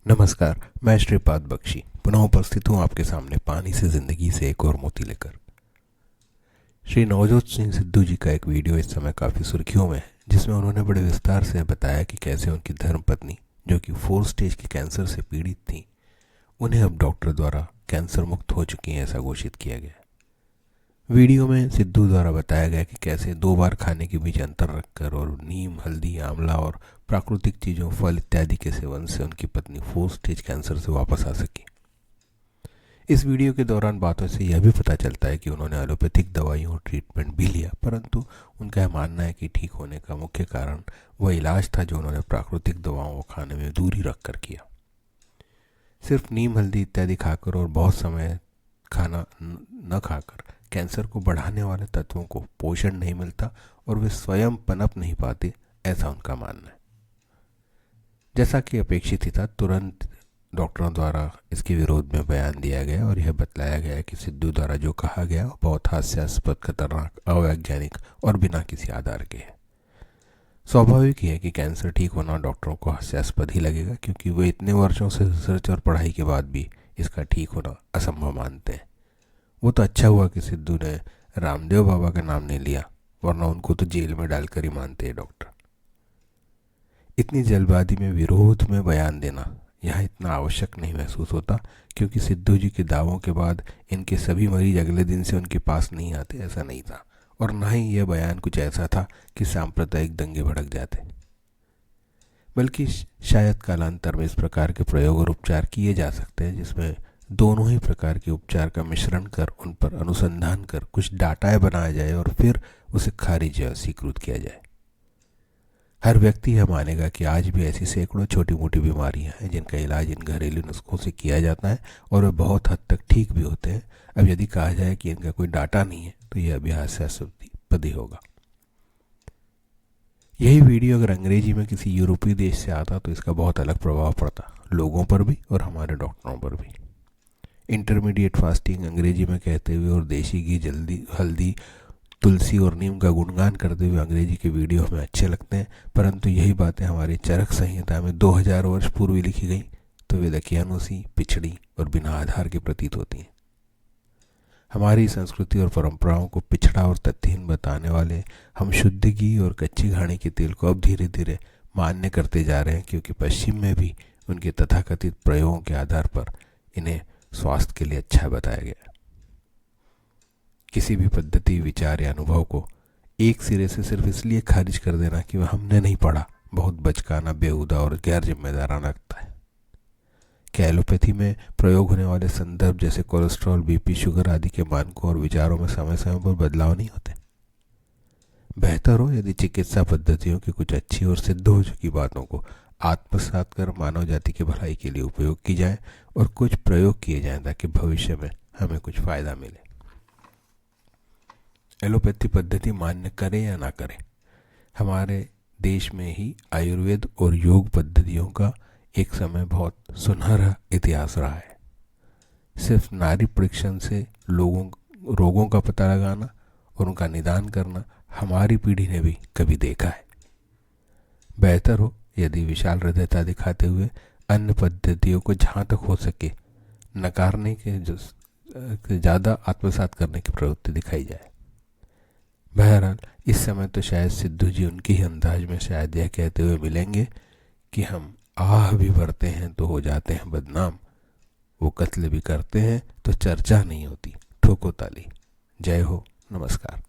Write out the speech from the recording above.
नमस्कार। मैं श्रीपाद बख्शी पुनः उपस्थित हूँ आपके सामने पानी से जिंदगी से एक और मोती लेकर। श्री नवजोत सिंह सिद्धू जी का एक वीडियो इस समय काफ़ी सुर्खियों में है, जिसमें उन्होंने बड़े विस्तार से बताया कि कैसे उनकी धर्मपत्नी, जो कि 4 स्टेज के कैंसर से पीड़ित थी, उन्हें अब डॉक्टर द्वारा कैंसर मुक्त हो चुकी हैं, ऐसा घोषित किया गया। वीडियो में सिद्धू द्वारा बताया गया कि कैसे 2 बार खाने के बीच अंतर रखकर और नीम, हल्दी, आंवला और प्राकृतिक चीज़ों, फल इत्यादि के सेवन से उनकी पत्नी 4 स्टेज कैंसर से वापस आ सकी। इस वीडियो के दौरान बातों से यह भी पता चलता है कि उन्होंने एलोपैथिक दवाइयों और ट्रीटमेंट भी लिया, परंतु उनका यह मानना है कि ठीक होने का मुख्य कारण वह इलाज था जो उन्होंने प्राकृतिक दवाओं को खाने में दूरी रखकर किया। सिर्फ नीम, हल्दी इत्यादि खाकर और बहुत समय खाना न खाकर कैंसर को बढ़ाने वाले तत्वों को पोषण नहीं मिलता और वे स्वयं पनप नहीं पाते, ऐसा उनका मानना है। जैसा कि अपेक्षित ही था, तुरंत डॉक्टरों द्वारा इसके विरोध में बयान दिया गया और यह बतलाया गया कि सिद्धू द्वारा जो कहा गया वो बहुत हास्यास्पद, खतरनाक, अवैज्ञानिक और बिना किसी आधार के है। स्वाभाविक ही है कि कैंसर ठीक होना डॉक्टरों को हास्यास्पद ही लगेगा, क्योंकि वे इतने वर्षों से रिसर्च और पढ़ाई के बाद भी इसका ठीक होना असंभव मानते हैं। वो तो अच्छा हुआ कि सिद्धू ने रामदेव बाबा का नाम नहीं लिया, वरना उनको तो जेल में डालकर ही मानते हैं डॉक्टर। इतनी जल्दबाजी में विरोध में बयान देना यहाँ इतना आवश्यक नहीं महसूस होता, क्योंकि सिद्धू जी के दावों के बाद इनके सभी मरीज अगले दिन से उनके पास नहीं आते, ऐसा नहीं था। और ना ही यह बयान कुछ ऐसा था कि सांप्रदायिक दंगे भड़क जाते, बल्कि शायद कालांतर में इस प्रकार के प्रयोग और उपचार किए जा सकते हैं जिसमें दोनों ही प्रकार के उपचार का मिश्रण कर उन पर अनुसंधान कर कुछ डाटा बनाया जाए और फिर उसे खारिज या स्वीकृत किया जाए। हर व्यक्ति यह मानेगा कि आज भी ऐसी सैकड़ों छोटी मोटी बीमारियां हैं जिनका इलाज इन घरेलू नुस्खों से किया जाता है और वे बहुत हद तक ठीक भी होते हैं। अब यदि कहा जाए कि इनका कोई डाटा नहीं है तो यह भी हास्यास्पद ही होगा। यही वीडियो अगर अंग्रेजी में किसी यूरोपीय देश से आता तो इसका बहुत अलग प्रभाव पड़ता, लोगों पर भी और हमारे डॉक्टरों पर भी। इंटरमीडिएट फास्टिंग अंग्रेजी में कहते हुए और देशी घी, जल्दी, हल्दी, तुलसी और नीम का गुणगान करते हुए अंग्रेजी के वीडियो हमें अच्छे लगते हैं, परंतु यही बातें हमारी चरक संहिता में 2000 वर्ष पूर्व लिखी गई तो वे दकियानुसी, पिछड़ी और बिना आधार के प्रतीत होती हैं। हमारी संस्कृति और परंपराओं को पिछड़ा और तथ्यहीन बताने वाले हम शुद्ध घी और कच्ची घाणी के तेल को अब धीरे धीरे मान्य करते जा रहे हैं, क्योंकि पश्चिम में भी उनके तथाकथित प्रयोगों के आधार पर इन्हें स्वास्थ्य के लिए अच्छा बताया गया। किसी भी पद्धति, विचार या अनुभव को एक सिरे से सिर्फ इसलिए खारिज कर देना कि वह हमने नहीं पढ़ा, बहुत बचकाना, बेहुदा और गैर जिम्मेदाराना लगता है। क्या एलोपैथी में प्रयोग होने वाले संदर्भ जैसे कोलेस्ट्रॉल, बीपी, शुगर आदि के मानकों और विचारों में समय समय पर बदलाव नहीं होते? बेहतर हो यदि चिकित्सा पद्धतियों की कुछ अच्छी और सिद्ध हो चुकी बातों को आत्मसात कर मानव जाति की भलाई के लिए उपयोग की जाए और कुछ प्रयोग किए जाएं ताकि भविष्य में हमें कुछ फायदा मिले। एलोपैथी पद्धति मान्य करें या ना करें, हमारे देश में ही आयुर्वेद और योग पद्धतियों का एक समय बहुत सुनहरा इतिहास रहा है। सिर्फ नाड़ी परीक्षण से रोगों का पता लगाना और उनका निदान करना हमारी पीढ़ी ने भी कभी देखा है। बेहतर हो यदि विशाल हृदयता दिखाते हुए अन्य पद्धतियों को जहाँ तक हो सके नकारने के ज़्यादा आत्मसात करने की प्रवृत्ति दिखाई जाए। बहरहाल इस समय तो शायद सिद्धू जी उनके ही अंदाज में शायद यह कहते हुए मिलेंगे कि हम आह भी भरते हैं तो हो जाते हैं बदनाम, वो कत्ल भी करते हैं तो चर्चा नहीं होती, ठोको ताली। जय हो, नमस्कार।